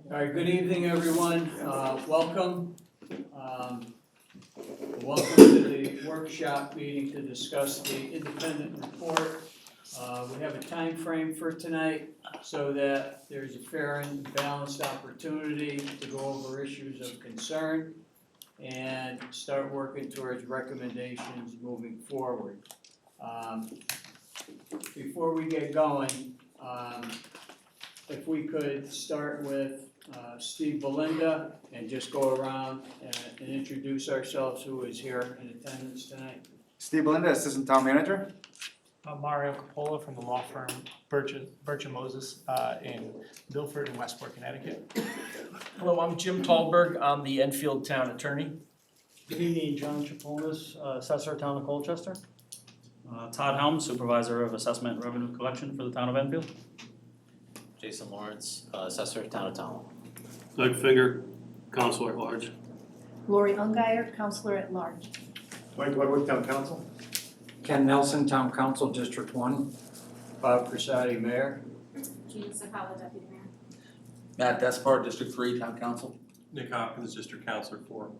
All right, good evening, everyone. Welcome. Welcome to the workshop meeting to discuss the independent report. We have a time frame for tonight so that there's a fair and balanced opportunity to go over issues of concern and start working towards recommendations moving forward. Before we get going, if we could start with Steve Belinda and just go around and introduce ourselves, who is here in attendance tonight. Steve Belinda, Assistant Town Manager. Mario Coppola from the law firm Birch and Moses in Milford and Westport, Connecticut. Hello, I'm Jim Tallberg. I'm the Enfield Town Attorney. Good evening, John Chapolis, Assessor, Town of Colchester. Todd Helm, Supervisor of Assessment and Revenue Collection for the Town of Enfield. Jason Lawrence, Assessor, Town of Town. Doug Finger, Counselor at Large. Lori Ungeyer, Counselor at Large. Mike Ludwig, Town Council. Ken Nelson, Town Council, District 1. Bob Prasadi, Mayor. Gina Sakala, Deputy Mayor. Matt Despard, District 3, Town Council. Nick Hopkins, District Counselor 4.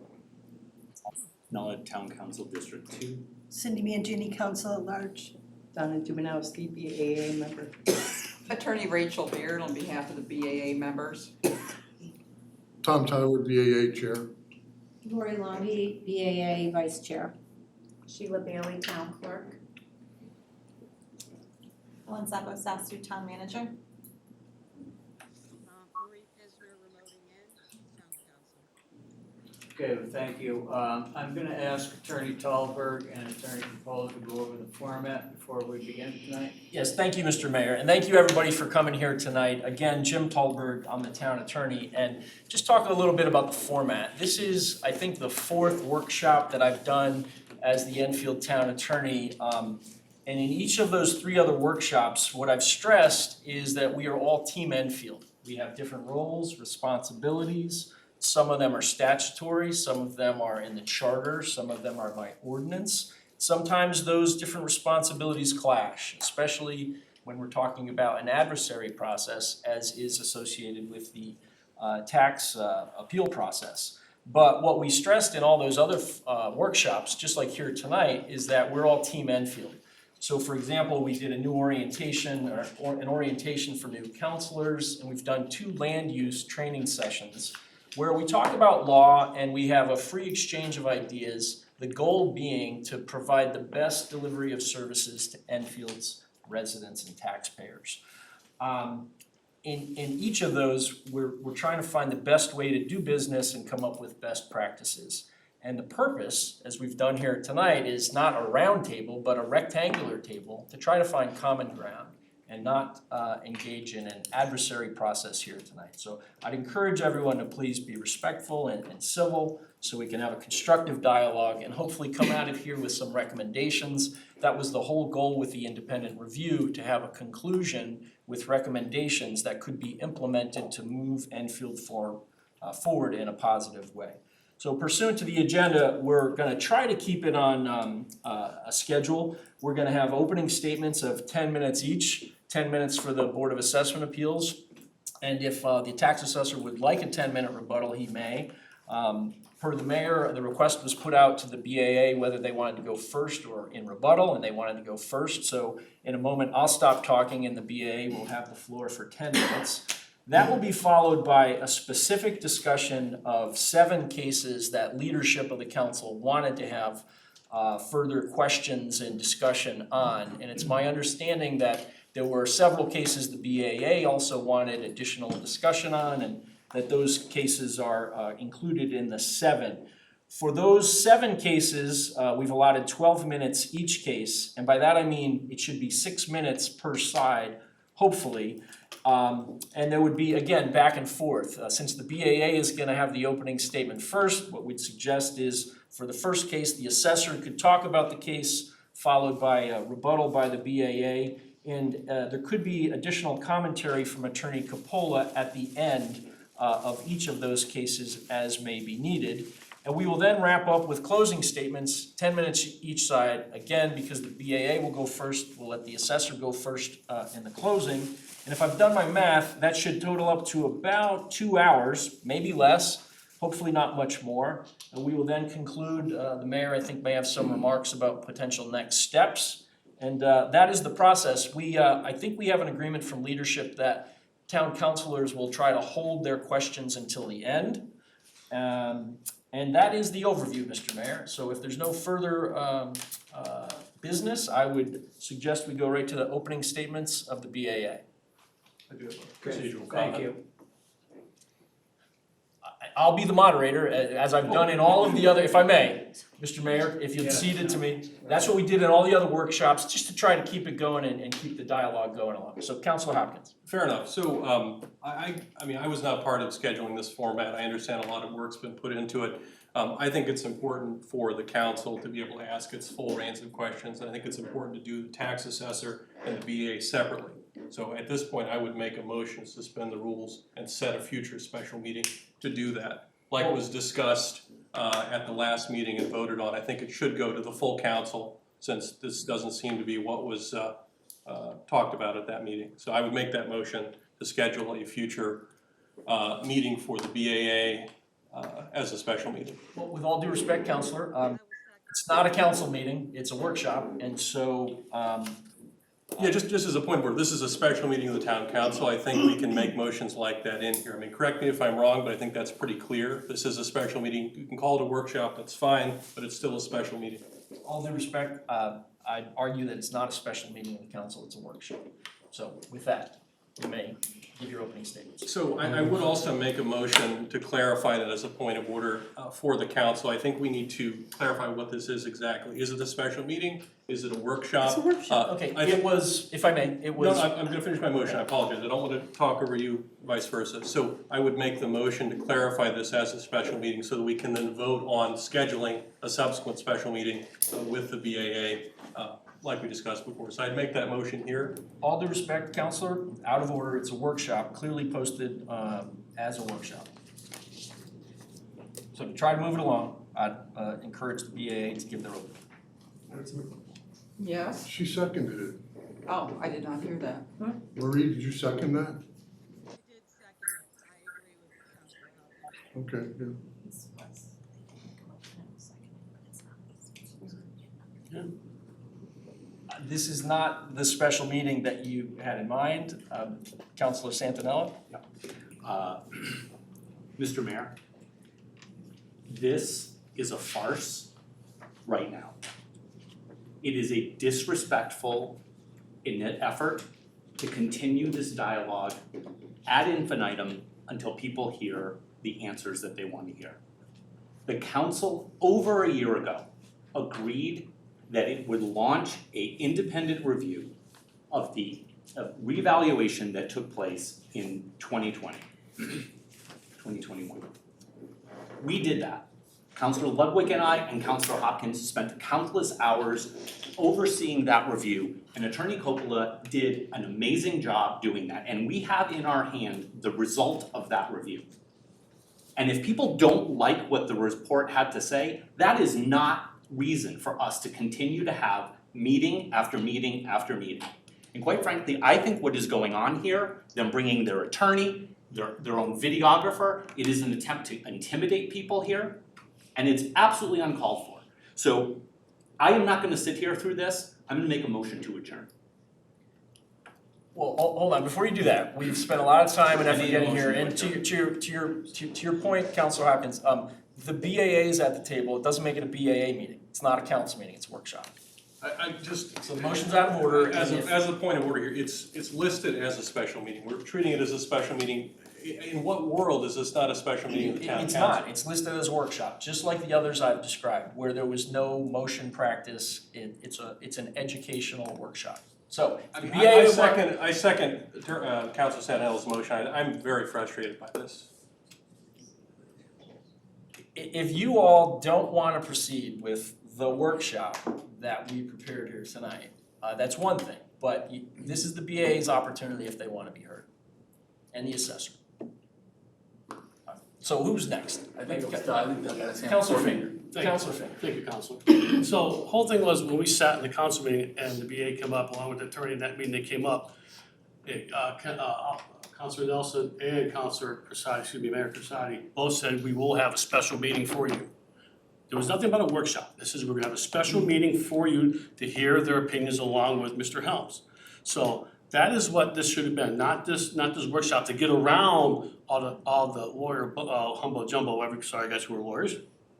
Noah, Town Council, District 2. Cindy Mangini, Council at Large. Donna Dumanowski, BAA member. Attorney Rachel Beard on behalf of the BAA members. Tom Tyler, BAA Chair. Lori Longy, BAA Vice Chair. Sheila Bailey, Town Clerk. Ellen Zappo Sassou, Town Manager. Okay, well, thank you. I'm gonna ask Attorney Tallberg and Attorney Coppola to go over the format before we begin tonight. Yes, thank you, Mr. Mayor, and thank you everybody for coming here tonight. Again, Jim Tallberg, I'm the Town Attorney, and just talk a little bit about the format. This is, I think, the fourth workshop that I've done as the Enfield Town Attorney. And in each of those three other workshops, what I've stressed is that we are all Team Enfield. We have different roles, responsibilities. Some of them are statutory, some of them are in the charter, some of them are by ordinance. Sometimes those different responsibilities clash, especially when we're talking about an adversary process, as is associated with the tax appeal process. But what we stressed in all those other workshops, just like here tonight, is that we're all Team Enfield. So for example, we did a new orientation, or an orientation for new counselors, and we've done 2 land use training sessions where we talk about law and we have a free exchange of ideas, the goal being to provide the best delivery of services to Enfield's residents and taxpayers. In each of those, we're trying to find the best way to do business and come up with best practices. And the purpose, as we've done here tonight, is not a round table, but a rectangular table to try to find common ground and not engage in an adversary process here tonight. So I'd encourage everyone to please be respectful and civil so we can have a constructive dialogue and hopefully come out of here with some recommendations. That was the whole goal with the independent review, to have a conclusion with recommendations that could be implemented to move Enfield forward in a positive way. So pursuant to the agenda, we're going to try to keep it on a schedule. We're going to have opening statements of 10 minutes each, 10 minutes for the Board of Assessment Appeals. And if the tax assessor would like a 10-minute rebuttal, he may. Per the mayor, the request was put out to the BAA whether they wanted to go first or in rebuttal, and they wanted to go first. So in a moment, I'll stop talking and the BAA will have the floor for 10 minutes. That will be followed by a specific discussion of 7 cases that leadership of the council wanted to have further questions and discussion on. And it's my understanding that there were several cases the BAA also wanted additional discussion on, and that those cases are included in the 7. For those 7 cases, we've allotted 12 minutes each case, and by that I mean it should be 6 minutes per side, hopefully. And there would be, again, back and forth. Since the BAA is going to have the opening statement first, what we'd suggest is for the first case, the assessor could talk about the case, followed by a rebuttal by the BAA, and there could be additional commentary from Attorney Coppola at the end of each of those cases as may be needed. And we will then wrap up with closing statements, 10 minutes each side. Again, because the BAA will go first, we'll let the assessor go first in the closing. And if I've done my math, that should total up to about 2 hours, maybe less, hopefully not much more. And we will then conclude, the mayor, I think, may have some remarks about potential next steps. And that is the process. I think we have an agreement from leadership that town councilors will try to hold their questions until the end. And that is the overview, Mr. Mayor. So if there's no further business, I would suggest we go right to the opening statements of the BAA. I do have a procedural comment. Thank you. I'll be the moderator, as I've done in all of the other, if I may, Mr. Mayor, if you'd cede it to me. That's what we did in all the other workshops, just to try to keep it going and keep the dialogue going along. So Councilor Hopkins. Fair enough. So, I mean, I was not part of scheduling this format. I understand a lot of work's been put into it. I think it's important for the council to be able to ask its full range of questions. And I think it's important to do the tax assessor and the BA separately. So at this point, I would make a motion to suspend the rules and set a future special meeting to do that. Like was discussed at the last meeting and voted on, I think it should go to the full council, since this doesn't seem to be what was talked about at that meeting. So I would make that motion to schedule a future meeting for the BAA as a special meeting. Well, with all due respect, Councilor, it's not a council meeting, it's a workshop, and so, Yeah, just as a point of order, this is a special meeting of the town council. I think we can make motions like that in here. I mean, correct me if I'm wrong, but I think that's pretty clear. This is a special meeting. You can call it a workshop, that's fine, but it's still a special meeting. all due respect, I'd argue that it's not a special meeting of the council, it's a workshop. So with that, you may give your opening statements. So I would also make a motion to clarify that as a point of order for the council. I think we need to clarify what this is exactly. Is it a special meeting? Is it a workshop? It's a workshop. Okay, it was, if I may, it was. No, I'm gonna finish my motion, I apologize, I don't wanna talk over you, vice versa. So I would make the motion to clarify this as a special meeting so that we can then vote on scheduling a subsequent special meeting with the BAA, like we discussed before. So I'd make that motion here. All due respect, Counselor, out of order, it's a workshop, clearly posted as a workshop. So to try to move it along, I'd encourage the BAA to give their opening. Yes? She seconded it. Oh, I did not hear that. Marie, did you second that? Okay, yeah. This is not the special meeting that you had in mind, Counselor Santinella? Mr. Mayor, this is a farce right now. It is a disrespectful effort to continue this dialogue ad infinitum until people hear the answers that they want to hear. The council over a year ago agreed that it would launch an independent review of the revaluation that took place in 2021. We did that. Councilor Ludwig and I and Councilor Hopkins spent countless hours overseeing that review, and Attorney Coppola did an amazing job doing that, and we have in our hand the result of that review. And if people don't like what the report had to say, that is not reason for us to continue to have meeting after meeting after meeting. And quite frankly, I think what is going on here, them bringing their attorney, their own videographer, it is an attempt to intimidate people here, and it's absolutely uncalled for. So I am not gonna sit here through this, I'm gonna make a motion to adjourn. Well, hold on, before you do that, we've spent a lot of time and effort getting here, and to your point, Counselor Hopkins, the BAA is at the table, it doesn't make it a BAA meeting, it's not a council meeting, it's a workshop. I just. So the motion's out of order. As a point of order here, it's listed as a special meeting, we're treating it as a special meeting. In what world is this not a special meeting of the town council? It's not, it's listed as a workshop, just like the others I've described, where there was no motion practice, it's an educational workshop. So, I mean, BAA I second Councilor Santinella's motion, I'm very frustrated by this. If you all don't wanna proceed with the workshop that we prepared here tonight, that's one thing, but this is the BAA's opportunity if they wanna be heard, and the assessor. So who's next? I think Councilor Finger. Councilor Finger. Thank you, Councilor. So, whole thing was when we sat in the council meeting and the BA came up along with the attorney in that meeting, they came up. Councilor Nelson and Councilor Crissati, Mayor Crissati, both said we will have a special meeting for you. There was nothing about a workshop. This is, we're gonna have a special meeting for you to hear their opinions along with Mr. Helms. So that is what this should have been, not this workshop to get around all the lawyer humbo jumbo, sorry guys who are lawyers,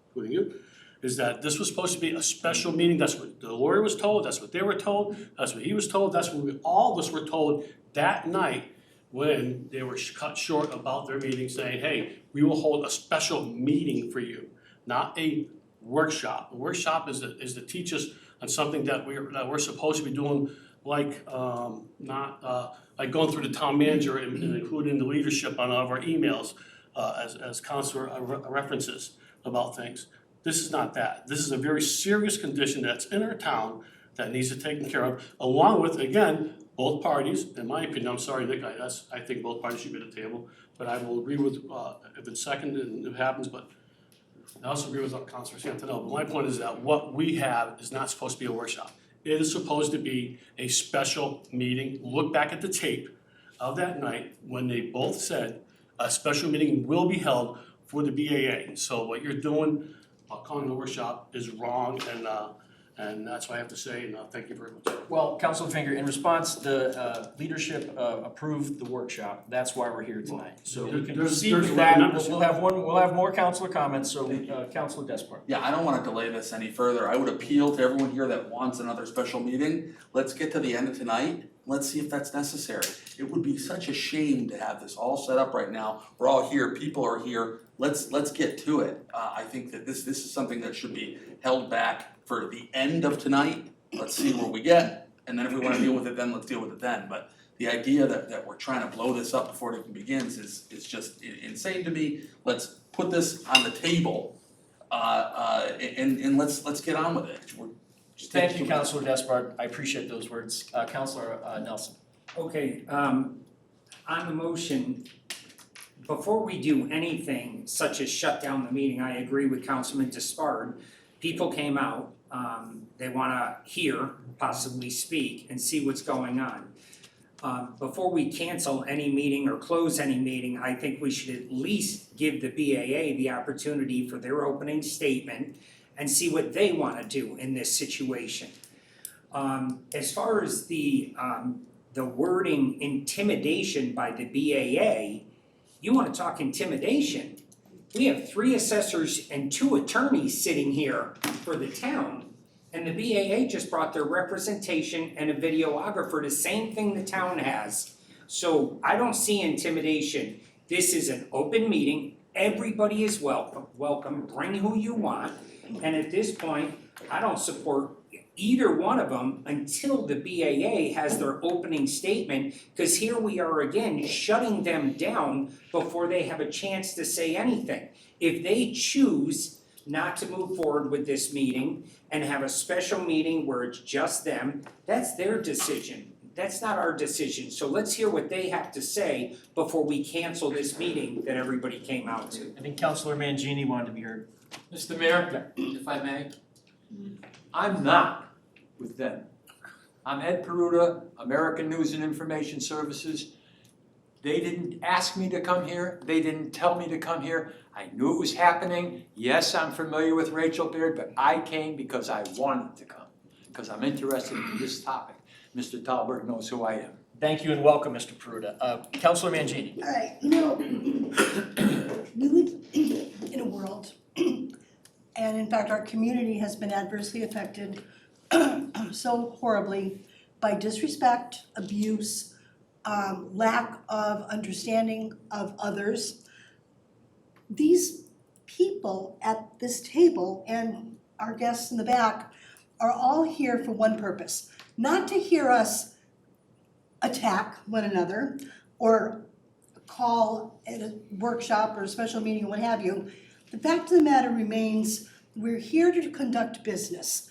including you, is that this was supposed to be a special meeting. That's what the lawyer was told, that's what they were told, that's what he was told, that's what all of us were told that night when they were cut short about their meeting, saying, hey, we will hold a special meeting for you, not a workshop. A workshop is to teach us on something that we're supposed to be doing, like like going through the town manager and including the leadership on all of our emails as Councilor references about things. This is not that. This is a very serious condition that's in our town that needs to be taken care of, along with, again, both parties, in my opinion. I'm sorry, Nick, I think both parties should be at the table, but I will agree with, if it's seconded and it happens, but I also agree with Councilor Santino. But my point is that what we have is not supposed to be a workshop. It is supposed to be a special meeting. Look back at the tape of that night when they both said a special meeting will be held for the BAA. So what you're doing, calling a workshop, is wrong, and that's what I have to say, and thank you very much. Well, Councilor Finger, in response, the leadership approved the workshop. That's why we're here tonight. So we can proceed with that. We'll have more councilor comments, so Councilor Despard. Yeah, I don't wanna delay this any further. I would appeal to everyone here that wants another special meeting. Let's get to the end of tonight. Let's see if that's necessary. It would be such a shame to have this all set up right now. We're all here, people are here. Let's get to it. I think that this is something that should be held back for the end of tonight. Let's see where we get, and then if we wanna deal with it then, let's deal with it then. But the idea that we're trying to blow this up before it even begins is just insane to me. Let's put this on the table, and let's get on with it. Thank you, Councilor Despard. I appreciate those words. Councilor Nelson. Okay, on the motion, before we do anything such as shut down the meeting, I agree with Councilman Despard. People came out, they wanna hear, possibly speak, and see what's going on. Before we cancel any meeting or close any meeting, I think we should at least give the BAA the opportunity for their opening statement and see what they wanna do in this situation. As far as the wording intimidation by the BAA, you wanna talk intimidation? We have 3 assessors and 2 attorneys sitting here for the town. And the BAA just brought their representation and a videographer, the same thing the town has. So I don't see intimidation. This is an open meeting. Everybody is welcome, bring who you want. And at this point, I don't support either one of them until the BAA has their opening statement, because here we are again shutting them down before they have a chance to say anything. If they choose not to move forward with this meeting and have a special meeting where it's just them, that's their decision. That's not our decision. So let's hear what they have to say before we cancel this meeting that everybody came out to. I think Councilor Mangini wanted to be heard. Mr. Mayor, if I may, I'm not with them. I'm Ed Peruta, American News and Information Services. They didn't ask me to come here, they didn't tell me to come here. I knew it was happening. Yes, I'm familiar with Rachel Beard, but I came because I wanted to come, because I'm interested in this topic. Mr. Talberg knows who I am. Thank you and welcome, Mr. Peruta. Councilor Mangini. All right, we live in a world, and in fact, our community has been adversely affected so horribly by disrespect, abuse, lack of understanding of others. These people at this table and our guests in the back are all here for one purpose, not to hear us attack one another or call at a workshop or a special meeting or what have you. The fact of the matter remains, we're here to conduct business.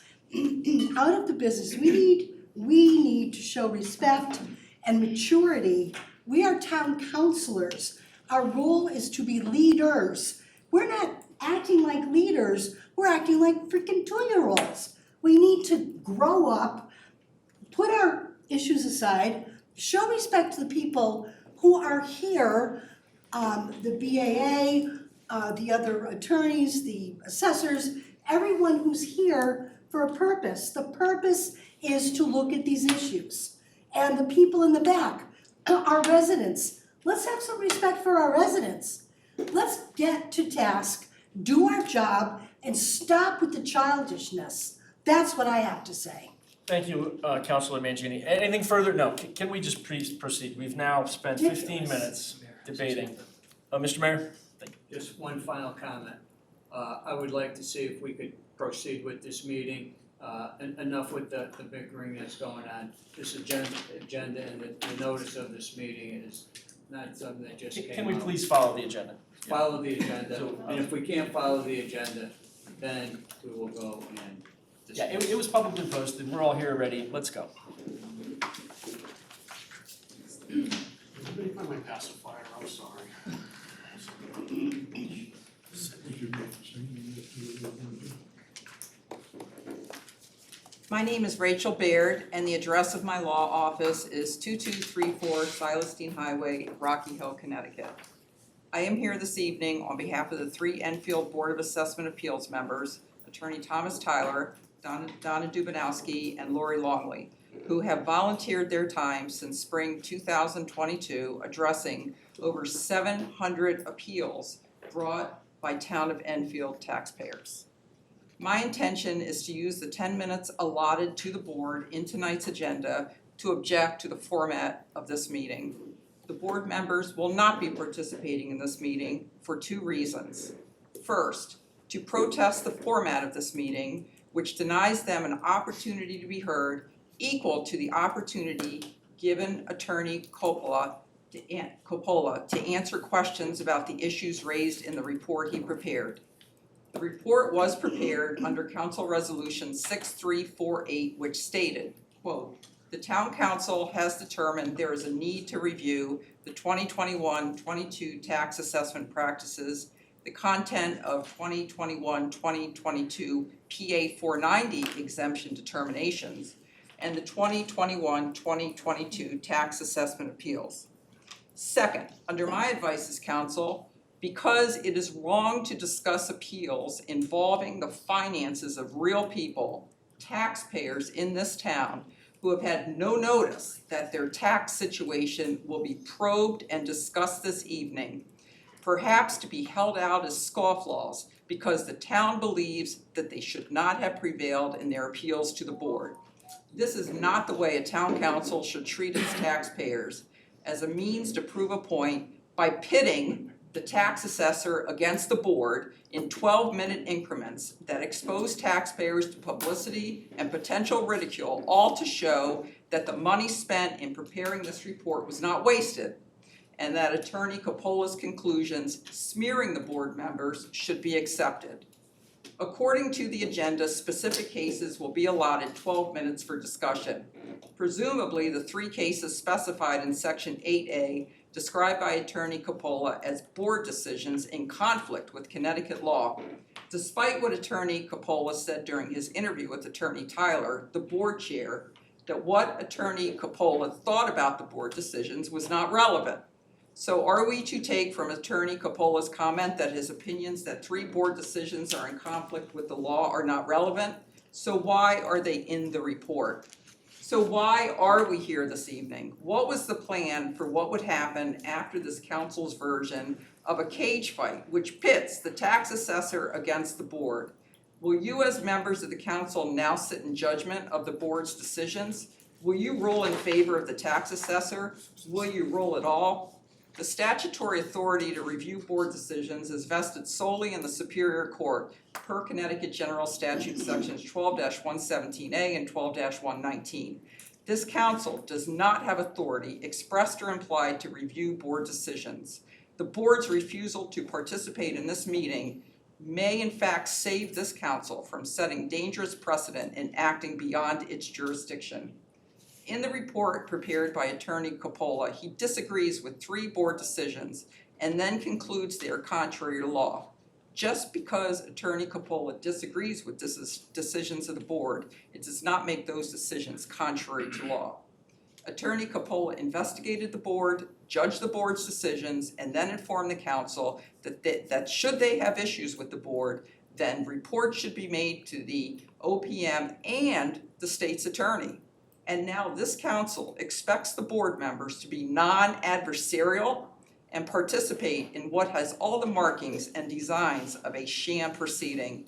Out of the business, we need to show respect and maturity. We are town councilors. Our role is to be leaders. We're not acting like leaders, we're acting like freaking 2-year-olds. We need to grow up, put our issues aside, show respect to the people who are here, the BAA, the other attorneys, the assessors, everyone who's here for a purpose. The purpose is to look at these issues. And the people in the back, our residents, let's have some respect for our residents. Let's get to task, do our job, and stop with the childishness. That's what I have to say. Thank you, Councilor Mangini. Anything further? No, can we just please proceed? We've now spent 15 minutes debating. Mr. Mayor? Just one final comment. I would like to see if we could proceed with this meeting. Enough with the bickering that's going on. This agenda and the notice of this meeting is not something that just came out. Can we please follow the agenda? Follow the agenda, and if we can't follow the agenda, then we will go and Yeah, it was publicly posted. We're all here already. Let's go. Everybody find my pacifier, I'm sorry. My name is Rachel Baird, and the address of my law office is 2234 Silestein Highway, Rocky Hill, Connecticut. I am here this evening on behalf of the 3 Enfield Board of Assessment Appeals members, Attorney Thomas Tyler, Donna Dubanowski, and Lori Longley, who have volunteered their time since spring 2022 addressing over 700 appeals brought by Town of Enfield taxpayers. My intention is to use the 10 minutes allotted to the board in tonight's agenda to object to the format of this meeting. The board members will not be participating in this meeting for 2 reasons. First, to protest the format of this meeting, which denies them an opportunity to be heard equal to the opportunity given Attorney Coppola to answer questions about the issues raised in the report he prepared. The report was prepared under Council Resolution 6348, which stated, quote, "The Town Council has determined there is a need to review the 2021-22 tax assessment practices, the content of 2021-2022 PA 490 exemption determinations, and the 2021-2022 tax assessment appeals. Second, under my advice as counsel, because it is wrong to discuss appeals involving the finances of real people, taxpayers in this town, who have had no notice that their tax situation will be probed and discussed this evening, perhaps to be held out as scofflaws because the town believes that they should not have prevailed in their appeals to the board. This is not the way a town council should treat its taxpayers, as a means to prove a point by pitting the tax assessor against the board in 12-minute increments that expose taxpayers to publicity and potential ridicule, all to show that the money spent in preparing this report was not wasted, and that Attorney Coppola's conclusions smearing the board members should be accepted. According to the agenda, specific cases will be allotted 12 minutes for discussion. Presumably, the 3 cases specified in Section 8A described by Attorney Coppola as board decisions in conflict with Connecticut law. Despite what Attorney Coppola said during his interview with Attorney Tyler, the board chair, that what Attorney Coppola thought about the board decisions was not relevant. So are we to take from Attorney Coppola's comment that his opinions that 3 board decisions are in conflict with the law are not relevant? So why are they in the report? So why are we here this evening? What was the plan for what would happen after this council's version of a cage fight which pits the tax assessor against the board? Will you as members of the council now sit in judgment of the board's decisions? Will you rule in favor of the tax assessor? Will you rule at all? The statutory authority to review board decisions is vested solely in the Superior Court per Connecticut General Statute Sections 12-117A and 12-119. This council does not have authority, expressed or implied, to review board decisions. The board's refusal to participate in this meeting may in fact save this council from setting dangerous precedent and acting beyond its jurisdiction. In the report prepared by Attorney Coppola, he disagrees with 3 board decisions and then concludes they are contrary to law. Just because Attorney Coppola disagrees with decisions of the board, it does not make those decisions contrary to law. Attorney Capola investigated the board, judged the board's decisions, and then informed the council that should they have issues with the board, then reports should be made to the OPM and the state's attorney. And now this council expects the board members to be non-adversarial and participate in what has all the markings and designs of a sham proceeding.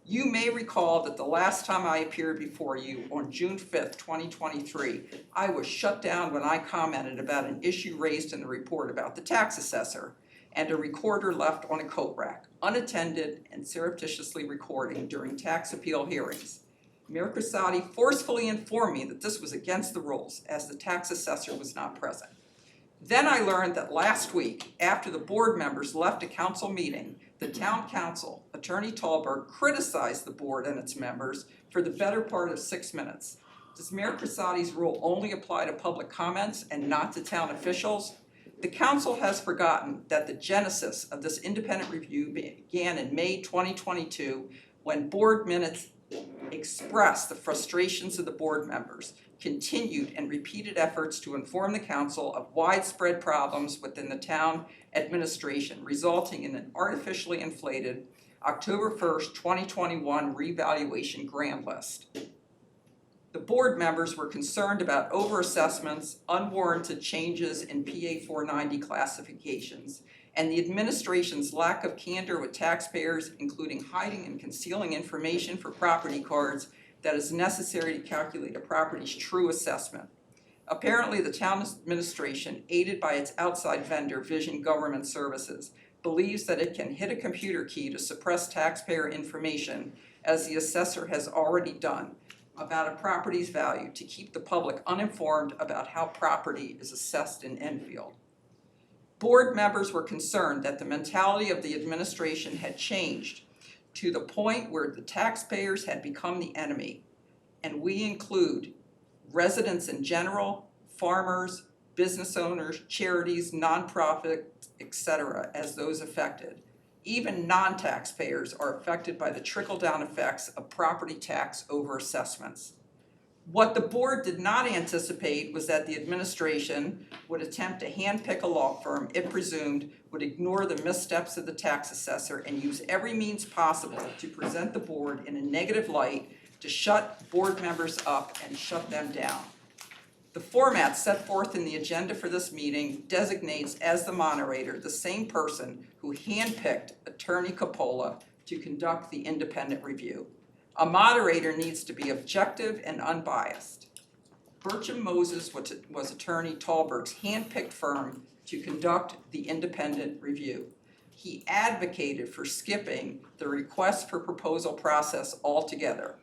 You may recall that the last time I appeared before you on June 5th, 2023, I was shut down when I commented about an issue raised in the report about the tax assessor and a recorder left on a coat rack, unattended and surreptitiously recording during tax appeal hearings. Mayor Crissati forcefully informed me that this was against the rules as the tax assessor was not present. Then I learned that last week, after the board members left a council meeting, the town council, Attorney Tallberg, criticized the board and its members for the better part of 6 minutes. Does Mayor Crissati's rule only apply to public comments and not to town officials? The council has forgotten that the genesis of this independent review began in May 2022 when board minutes expressed the frustrations of the board members, continued and repeated efforts to inform the council of widespread problems within the town administration, resulting in an artificially inflated October 1st, 2021 revaluation grand list. The board members were concerned about overassessments, unwarranted changes in PA 490 classifications, and the administration's lack of candor with taxpayers, including hiding and concealing information for property cards that is necessary to calculate a property's true assessment. Apparently, the town administration, aided by its outside vendor, Vision Government Services, believes that it can hit a computer key to suppress taxpayer information, as the assessor has already done, about a property's value to keep the public uninformed about how property is assessed in Enfield. Board members were concerned that the mentality of the administration had changed to the point where the taxpayers had become the enemy, and we include residents in general, farmers, business owners, charities, nonprofits, etc., as those affected. Even non-taxpayers are affected by the trickle-down effects of property tax overassessments. What the board did not anticipate was that the administration would attempt to handpick a law firm it presumed would ignore the missteps of the tax assessor and use every means possible to present the board in a negative light to shut board members up and shut them down. The format set forth in the agenda for this meeting designates as the moderator the same person who handpicked Attorney Capola to conduct the independent review. A moderator needs to be objective and unbiased. Bertram Moses was Attorney Tallberg's handpicked firm to conduct the independent review. He advocated for skipping the request for proposal process altogether.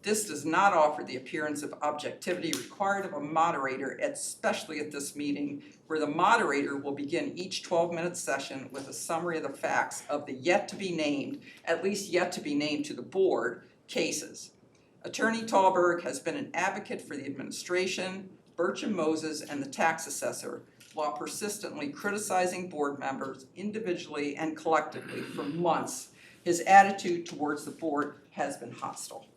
This does not offer the appearance of objectivity required of a moderator, especially at this meeting, where the moderator will begin each 12-minute session with a summary of the facts of the yet-to-be-named, at least yet-to-be-named to the board, cases. Attorney Tallberg has been an advocate for the administration, Bertram Moses, and the tax assessor, while persistently criticizing board members individually and collectively for months. His attitude towards the board has been hostile.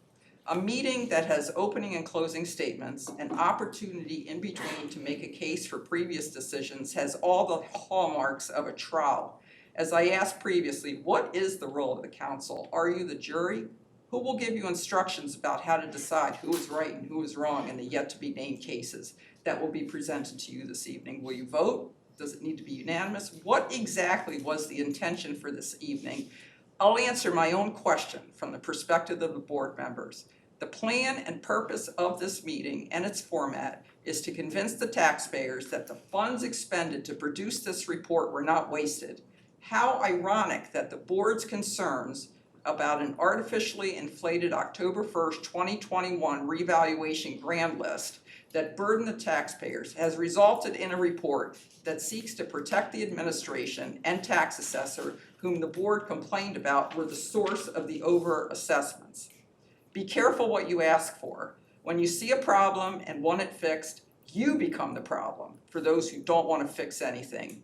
A meeting that has opening and closing statements, an opportunity in between to make a case for previous decisions, has all the hallmarks of a trial. As I asked previously, what is the role of the council? Are you the jury? Who will give you instructions about how to decide who is right and who is wrong in the yet-to-be-named cases that will be presented to you this evening? Will you vote? Does it need to be unanimous? What exactly was the intention for this evening? I'll answer my own question from the perspective of the board members. The plan and purpose of this meeting and its format is to convince the taxpayers that the funds expended to produce this report were not wasted. How ironic that the board's concerns about an artificially inflated October 1st, 2021 revaluation grand list that burdened the taxpayers has resulted in a report that seeks to protect the administration and tax assessor whom the board complained about were the source of the over-assessments. Be careful what you ask for. When you see a problem and want it fixed, you become the problem for those who don't want to fix anything.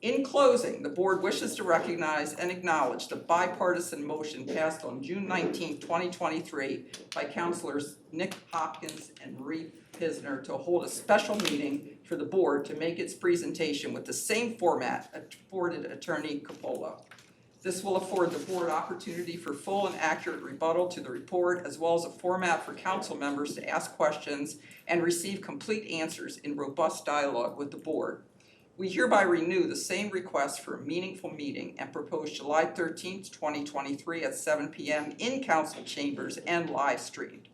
In closing, the board wishes to recognize and acknowledge the bipartisan motion passed on June 19, 2023 by Councilors Nick Hopkins and Marie Pisner to hold a special meeting for the board to make its presentation with the same format afforded Attorney Coppola. This will afford the board opportunity for full and accurate rebuttal to the report, as well as a format for council members to ask questions and receive complete answers in robust dialogue with the board. We hereby renew the same request for a meaningful meeting and propose July 13th, 2023 at 7 p.m. in council chambers and live streamed.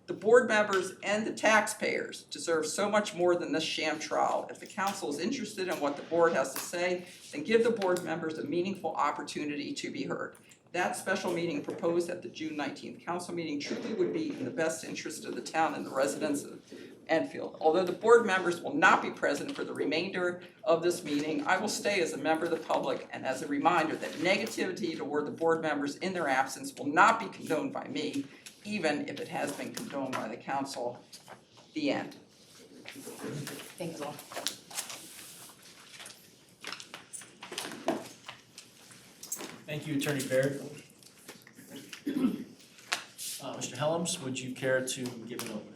The board members and the taxpayers deserve so much more than this sham trial. If the council is interested in what the board has to say, then give the board members a meaningful opportunity to be heard. That special meeting proposed at the June 19th council meeting truly would be in the best interest of the town and the residents of Enfield. Although the board members will not be present for the remainder of this meeting, I will stay as a member of the public and as a reminder that negativity toward the board members in their absence will not be condoned by me, even if it has been condoned by the council. The end. Thanks all. Thank you, Attorney Baird. Mr. Helms, would you care to give an opening?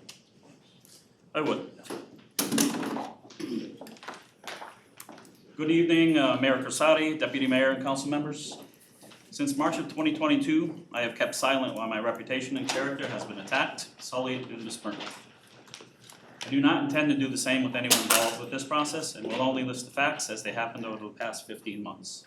I would. Good evening, Mayor Corsati, Deputy Mayor, and council members. Since March of 2022, I have kept silent while my reputation and character has been attacked, sullied, and besmirched. I do not intend to do the same with anyone involved with this process and will only list the facts as they happened over the past 15 months.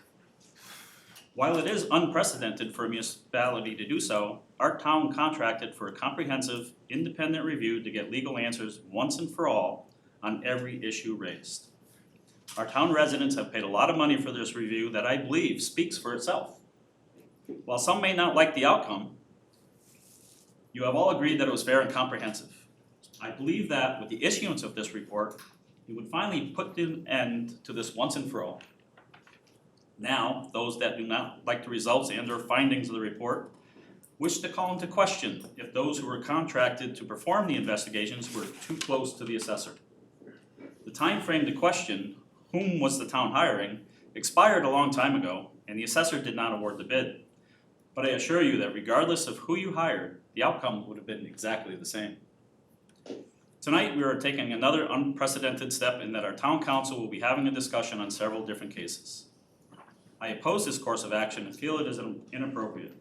While it is unprecedented for a municipality to do so, our town contracted for a comprehensive, independent review to get legal answers once and for all on every issue raised. Our town residents have paid a lot of money for this review that I believe speaks for itself. While some may not like the outcome, you have all agreed that it was fair and comprehensive. I believe that with the issuance of this report, you would finally put an end to this once and for all. Now, those that do not like the results and or findings of the report wish to call into question if those who were contracted to perform the investigations were too close to the assessor. The time frame to question whom was the town hiring expired a long time ago, and the assessor did not award the bid. But I assure you that regardless of who you hired, the outcome would have been exactly the same. Tonight, we are taking another unprecedented step in that our town council will be having a discussion on several different cases. I oppose this course of action and feel it is inappropriate.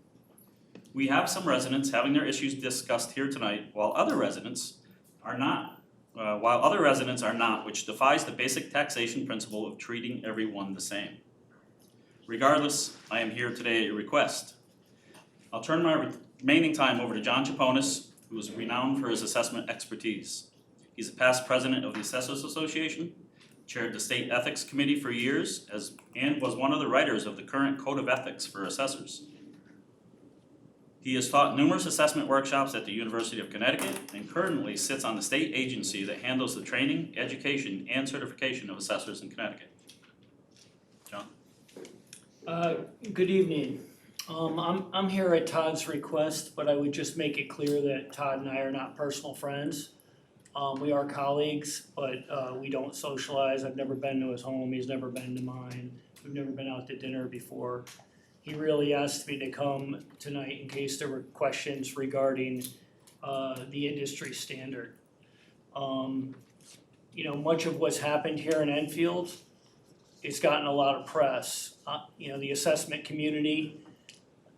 We have some residents having their issues discussed here tonight, while other residents are not, which defies the basic taxation principle of treating everyone the same. Regardless, I am here today at your request. I'll turn my remaining time over to John Chaponis, who is renowned for his assessment expertise. He's a past president of the Assessors Association, chaired the State Ethics Committee for years, and was one of the writers of the current Code of Ethics for Assessors. He has taught numerous assessment workshops at the University of Connecticut and currently sits on the state agency that handles the training, education, and certification of assessors in Connecticut. John? Good evening. I'm here at Todd's request, but I would just make it clear that Todd and I are not personal friends. We are colleagues, but we don't socialize. I've never been to his home, he's never been to mine. We've never been out to dinner before. He really asked me to come tonight in case there were questions regarding the industry standard. You know, much of what's happened here in Enfield, it's gotten a lot of press. You know, the assessment community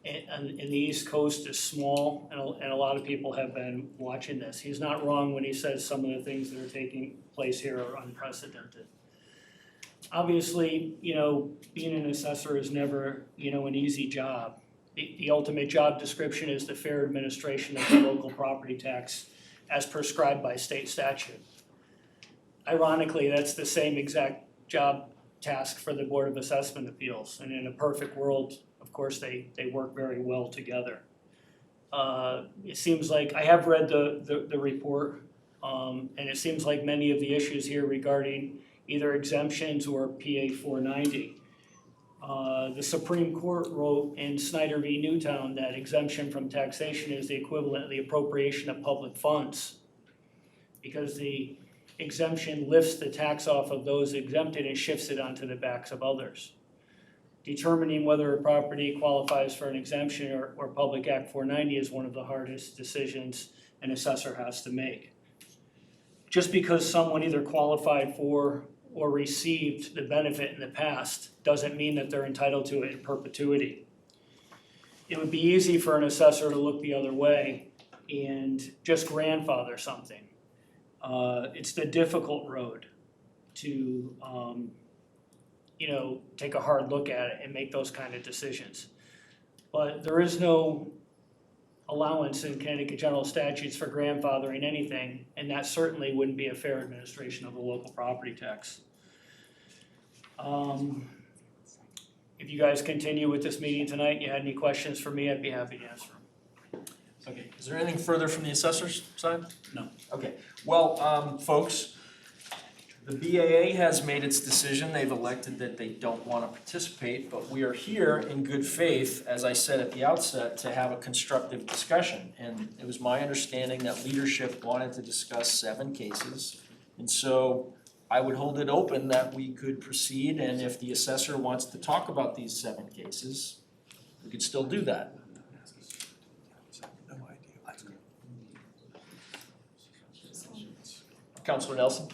in the East Coast is small, and a lot of people have been watching this. He's not wrong when he says some of the things that are taking place here are unprecedented. Obviously, you know, being an assessor is never, you know, an easy job. The ultimate job description is the fair administration of the local property tax as prescribed by state statute. Ironically, that's the same exact job task for the Board of Assessment Appeals, and in a perfect world, of course, they work very well together. It seems like, I have read the report, and it seems like many of the issues here regarding either exemptions or PA 490. The Supreme Court wrote in Snyder v. Newtown that exemption from taxation is the equivalent of the appropriation of public funds, because the exemption lifts the tax off of those exempted and shifts it onto the backs of others. Determining whether a property qualifies for an exemption or Public Act 490 is one of the hardest decisions an assessor has to make. Just because someone either qualified for or received the benefit in the past doesn't mean that they're entitled to it in perpetuity. It would be easy for an assessor to look the other way and just grandfather something. It's the difficult road to take a hard look at it and make those kind of decisions. But there is no allowance in Connecticut general statutes for grandfathering anything, and that certainly wouldn't be a fair administration of the local property tax. If you guys continue with this meeting tonight and you had any questions for me, I'd be happy to answer them. Okay, is there anything further from the assessor's side? No. Okay, well, folks, the BAA has made its decision. They've elected that they don't want to participate, but we are here in good faith, as I said at the outset, to have a constructive discussion. And it was my understanding that leadership wanted to discuss 7 cases. And so I would hold it open that we could proceed, and if the assessor wants to talk about these 7 cases, we could still do that. Councilor Nelson?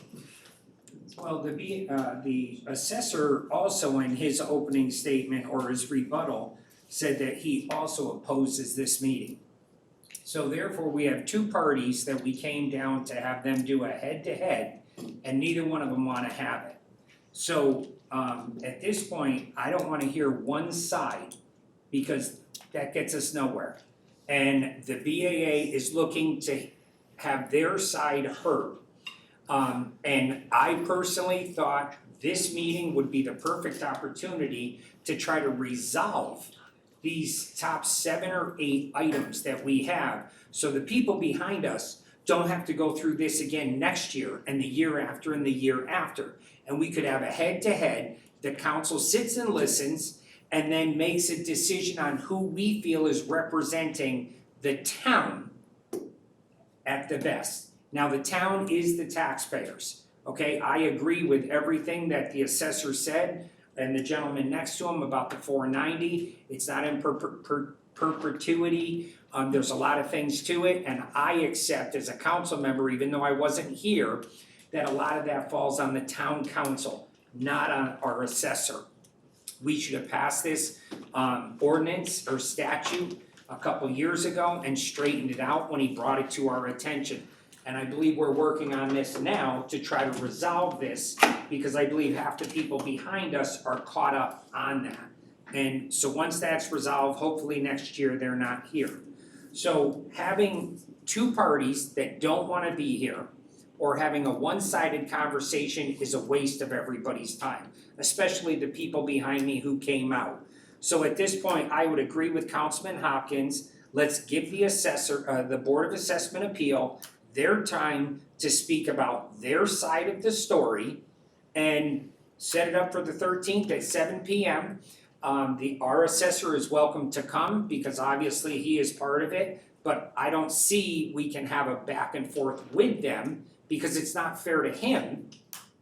Well, the assessor also in his opening statement or his rebuttal said that he also opposes this meeting. So therefore, we have 2 parties that we came down to have them do a head-to-head, and neither one of them wanna have it. So, at this point, I don't wanna hear one side, because that gets us nowhere. And the BAA is looking to have their side heard. And I personally thought this meeting would be the perfect opportunity to try to resolve these top 7 or 8 items that we have, so the people behind us don't have to go through this again next year and the year after and the year after. And we could have a head-to-head, the council sits and listens, and then makes a decision on who we feel is representing the town at the best. Now, the town is the taxpayers, okay? I agree with everything that the assessor said and the gentleman next to him about the 490. It's not in perpetuity. There's a lot of things to it, and I accept as a council member, even though I wasn't here, that a lot of that falls on the town council, not on our assessor. We should have passed this ordinance or statute a couple years ago and straightened it out when he brought it to our attention. And I believe we're working on this now to try to resolve this, because I believe half the people behind us are caught up on that. And so once that's resolved, hopefully next year they're not here. So having 2 parties that don't wanna be here, or having a one-sided conversation is a waste of everybody's time, especially the people behind me who came out. So at this point, I would agree with Councilman Hopkins, let's give the assessor, the Board of Assessment Appeal, their time to speak about their side of the story, and set it up for the 13th at 7 p.m. Our assessor is welcome to come, because obviously he is part of it, but I don't see we can have a back and forth with them, because it's not fair to him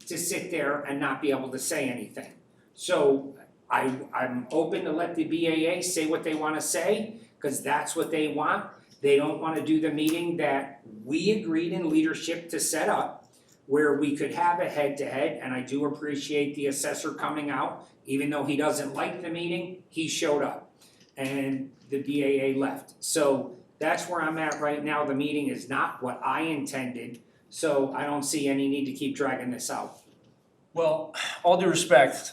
to sit there and not be able to say anything. So I'm open to let the BAA say what they wanna say, because that's what they want. They don't wanna do the meeting that we agreed in leadership to set up, where we could have a head-to-head, and I do appreciate the assessor coming out. Even though he doesn't like the meeting, he showed up, and the BAA left. So that's where I'm at right now. The meeting is not what I intended, so I don't see any need to keep dragging this out. Well, all due respect,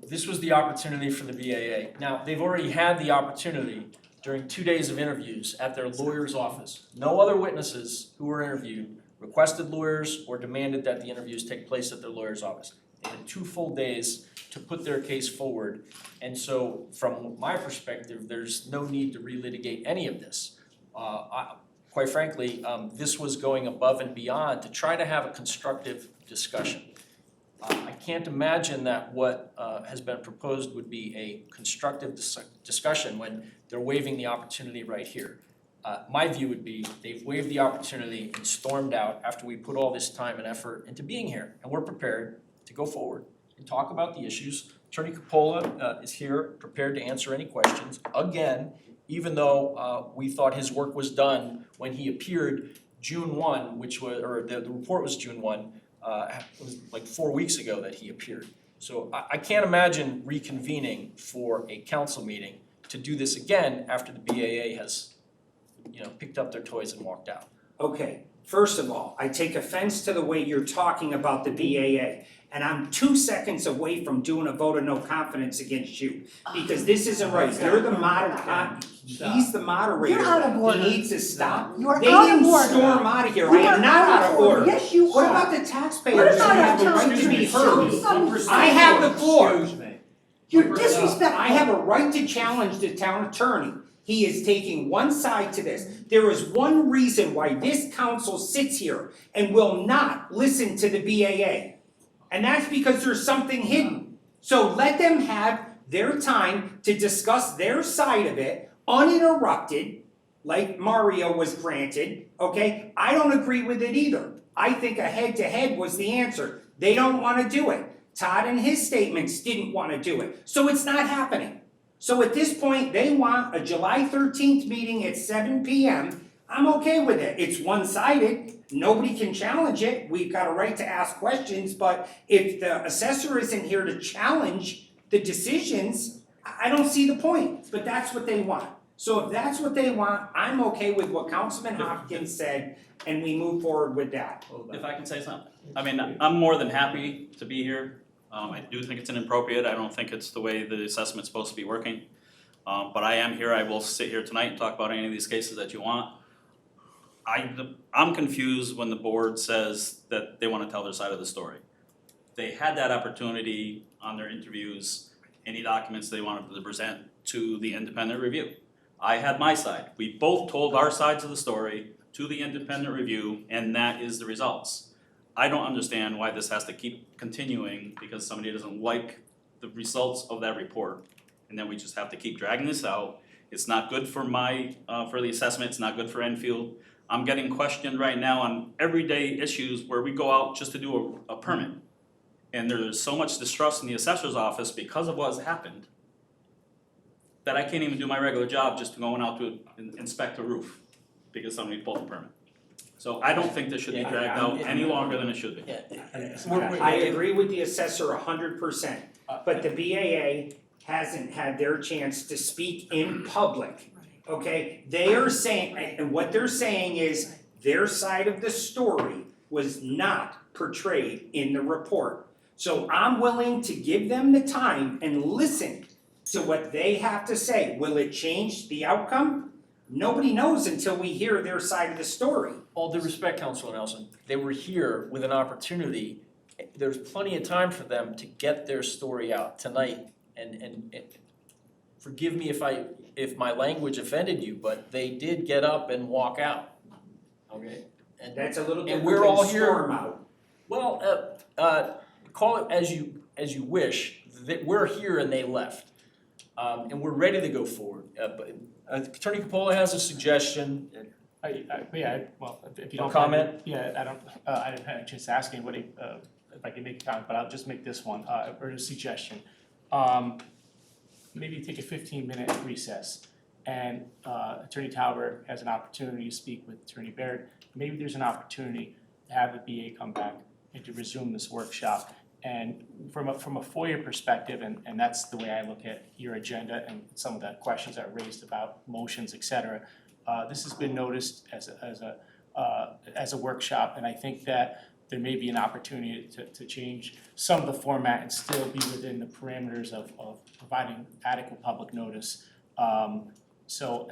this was the opportunity for the BAA. Now, they've already had the opportunity during 2 days of interviews at their lawyer's office. No other witnesses who were interviewed requested lawyers or demanded that the interviews take place at their lawyer's office. They had 2 full days to put their case forward. And so from my perspective, there's no need to relitigate any of this. Quite frankly, this was going above and beyond to try to have a constructive discussion. I can't imagine that what has been proposed would be a constructive discussion when they're waiving the opportunity right here. My view would be they've waived the opportunity and stormed out after we put all this time and effort into being here. And we're prepared to go forward and talk about the issues. Attorney Capola is here, prepared to answer any questions. Again, even though we thought his work was done when he appeared June 1, which was, or the report was June 1, it was like 4 weeks ago that he appeared. So I can't imagine reconvening for a council meeting to do this again after the BAA has, picked up their toys and walked out. Okay, first of all, I take offense to the way you're talking about the BAA. And I'm 2 seconds away from doing a vote of no confidence against you, because this isn't right. You're the he's the moderator. You're out of order. He needs to stop. You are They out of didn't order. storm out of here. You I are am not out of order. Yes, you What are. about the taxpayers What who have about a right to be accountants? heard? I have the floor. Excuse me. You're disrespectful. I have a right to challenge the town attorney. He is taking one side to this. There is one reason why this council sits here and will not listen to the BAA. And that's because there's something hidden. So let them have their time to discuss their side of it, uninterrupted, like Mario was granted, okay? I don't agree with it either. I think a head-to-head was the answer. They don't wanna do it. Todd in his statements didn't wanna do it. So it's not happening. So at this point, they want a July 13th meeting at 7 p.m. I'm okay with it. It's one-sided. Nobody can challenge it. We've got a right to ask questions, but if the assessor isn't here to challenge the decisions, I don't see the point, but that's what they want. So if that's what they want, I'm okay with what Councilman Hopkins said, and we move forward with that. If I can say something, I mean, I'm more than happy to be here. I do think it's inappropriate, I don't think it's the way the assessment's supposed to be working. But I am here, I will sit here tonight and talk about any of these cases that you want. I'm confused when the board says that they wanna tell their side of the story. They had that opportunity on their interviews, any documents they wanted to present to the independent review. I had my side, we both told our sides of the story to the independent review, and that is the results. I don't understand why this has to keep continuing because somebody doesn't like the results of that report. And then we just have to keep dragging this out. It's not good for for the assessment, it's not good for Enfield. I'm getting questioned right now on everyday issues where we go out just to do a permit. And there's so much distrust in the assessor's office because of what has happened that I can't even do my regular job just going out to inspect a roof because somebody pulled a permit. So I don't think this should be dragged out any longer than it should be. I agree with the assessor 100%, but the BAA hasn't had their chance to speak in public, okay? They are saying, and what they're saying is their side of the story was not portrayed in the report. So I'm willing to give them the time and listen to what they have to say. Will it change the outcome? Nobody knows until we hear their side of the story. All due respect, Councilor Nelson, they were here with an opportunity. There's plenty of time for them to get their story out tonight. And forgive me if my language offended you, but they did get up and walk out. Okay? And That's a little and different we're all than here. storm out. Well, call it as you wish. That we're here and they left. And we're ready to go forward. But Attorney Capola has a suggestion. Well, if you don't. Comment? Yeah, I didn't have a chance to ask anybody, if I can make a comment, but I'll just make this one, or a suggestion. Maybe take a 15-minute recess, and Attorney Talbert has an opportunity to speak with Attorney Baird. Maybe there's an opportunity to have the BA come back and to resume this workshop. And from a FOIA perspective, and that's the way I look at your agenda and some of the questions that are raised about motions, et cetera, this has been noticed as a workshop, and I think that there may be an opportunity to change some of the format and still be within the parameters of providing adequate public notice. So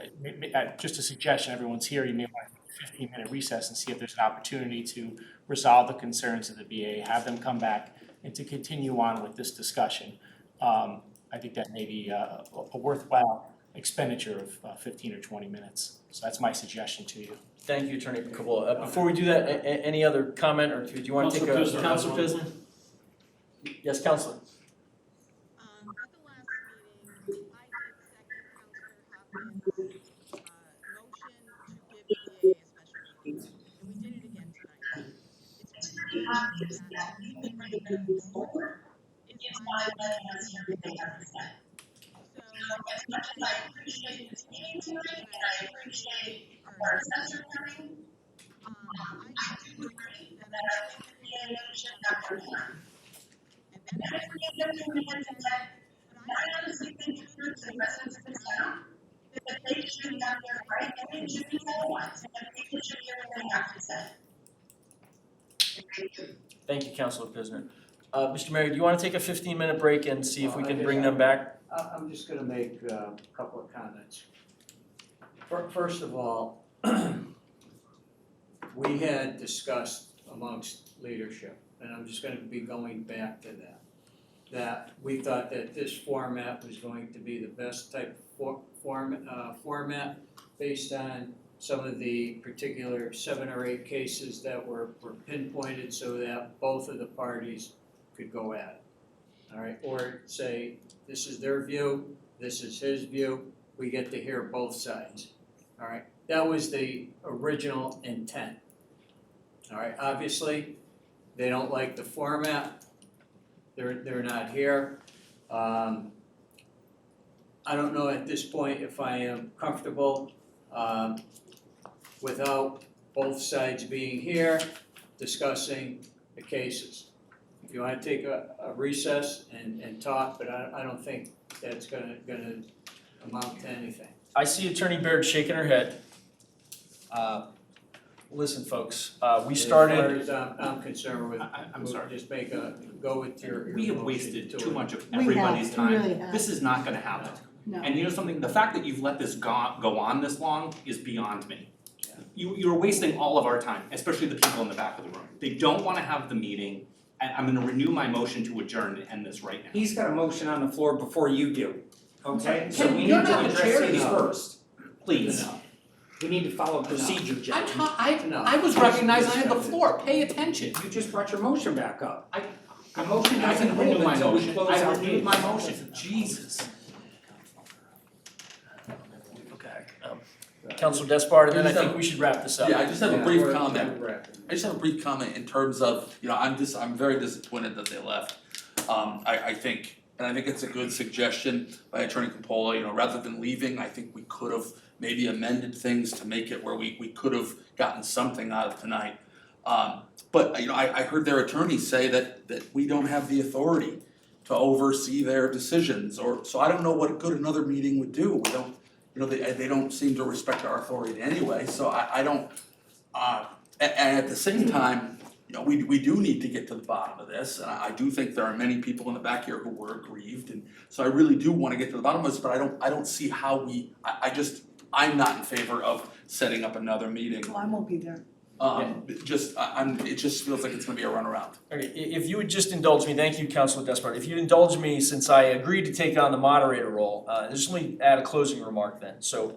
just a suggestion, everyone's here, you may want to take a 15-minute recess and see if there's an opportunity to resolve the concerns of the BA, have them come back, and to continue on with this discussion. I think that may be a worthwhile expenditure of 15 or 20 minutes. So that's my suggestion to you. Thank you, Attorney Capola. Before we do that, any other comment, or do you want to take a? Councilor Pisner? Yes, Councilor. At the last meeting, I did second Councilor Hopkins' motion obvious that you can bring the move forward if you apply what has everything have to say. So as much as I appreciate this meeting tonight, and I appreciate our assessor coming, I do agree that I think the BAA should have their hand. And that is the other hand that I honestly think it proves the residents of this town that they should have their right and they should be televised, and people should hear what they have to say. Thank you. Thank you, Councilor Pisner. Mr. Mayor, do you wanna take a 15-minute break and see if we I can guess bring them back? I'm just gonna make a couple of comments. First of all, we had discussed amongst leadership, and I'm just gonna be going back to that we thought that this format was going to be the best type of format based on some of the particular 7 or 8 cases that were pinpointed so that both of the parties could go at it. All right, or say, this is their view, this is his view, we get to hear both sides. All right, that was the original intent. All right, obviously, they don't like the format, they're not here. I don't know at this point if I am comfortable without both sides being here discussing the cases. If you wanna take a recess and talk, but I don't think that's gonna amount to anything. I see Attorney Baird shaking her head. Listen, folks, we started. As far as I'm concerned with, I'm sorry. just go with your We have motion wasted to too it. much of We have, everybody's we time. really have. This is not gonna happen. No. And you know something, the fact that you've let this go on this long is beyond me. You're wasting all of our time, especially the people in the back of the room. They don't wanna have the meeting, and I'm gonna renew my motion to adjourn and end this right now. He's got a motion on the floor before you do, okay? So we need You're to not the address chair these now. first, please. No. We need to follow procedure, gentlemen. I was recognized, I had the floor, pay attention. You just brought your motion back up. The motion doesn't hold renew my until we motion, close I our renewed meeting. my motion, Jesus. Councilor Despard, and then I think we should wrap this up. Yeah, I just have a brief we're comment. wrapping. I just have a brief comment in terms of, I'm very disappointed that they left. I think it's a good suggestion by Attorney Capola, rather than leaving, I think we could have maybe amended things to make it where we could have gotten something out of tonight. But I heard their attorney say that we don't have the authority to oversee their decisions, so I don't know what good another meeting would do. We don't, they don't seem to respect our authority anyway, so I don't, and at the same time, we do need to get to the bottom of this, and I do think there are many people in the back here who were aggrieved, and so I really do wanna get to the bottom of this, but I don't see how I'm not in favor of setting up another meeting. Well, I won't be there. It just feels like it's gonna be a runaround. Okay, if you would just indulge me, thank you, Councilor Despard. If you'd indulge me, since I agreed to take on the moderator role, just let me add a closing remark then. So,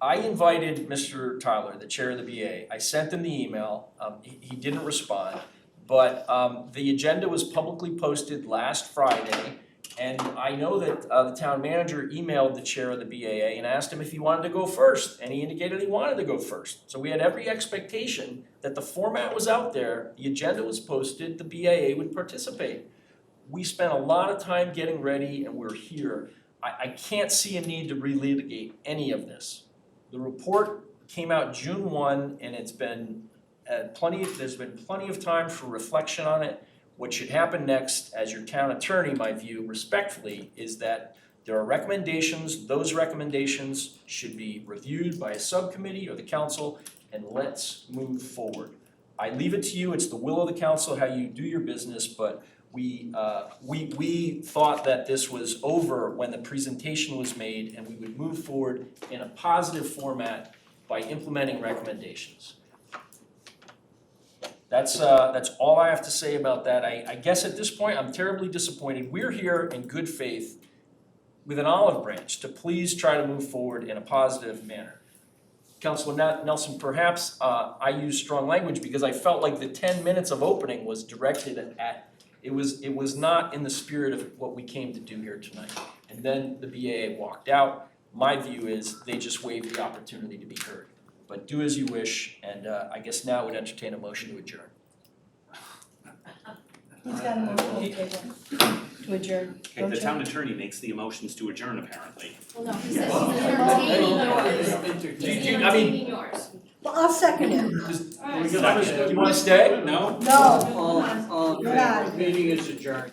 I invited Mr. Tyler, the chair of the BA. I sent him the email. He didn't respond. But the agenda was publicly posted last Friday. And I know that the town manager emailed the chair of the BAA and asked him if he wanted to go first. And he indicated he wanted to go first. So we had every expectation that the format was out there, the agenda was posted, the BAA would participate. We spent a lot of time getting ready and we're here. I can't see a need to relitigate any of this. The report came out June 1 and it's been there's been plenty of time for reflection on it. What should happen next, as your town attorney, my view respectfully, is that there are recommendations, those recommendations should be reviewed by a subcommittee or the council, and let's move forward. I leave it to you, it's the will of the council how you do your business, but we thought that this was over when the presentation was made and we would move forward in a positive format by implementing recommendations. That's all I have to say about that. I guess at this point, I'm terribly disappointed. We're here in good faith with an olive branch to please try to move forward in a positive manner. Councilor Nelson, perhaps I used strong language because I felt like the 10 minutes of opening was directed at, it was not in the spirit of what we came to do here tonight. And then the BAA walked out. My view is they just waived the opportunity to be heard. But do as you wish, and I guess now would entertain a motion to adjourn. He's got a motion on the table to adjourn, Okay, don't the you? town attorney makes the motions to adjourn apparently. Well, no, he Yes. says he's entertaining yours. He's I mean- entertaining yours. Well, I'll second it. You wanna stay? No? No, All in You're favor? out of here. Meeting is adjourned.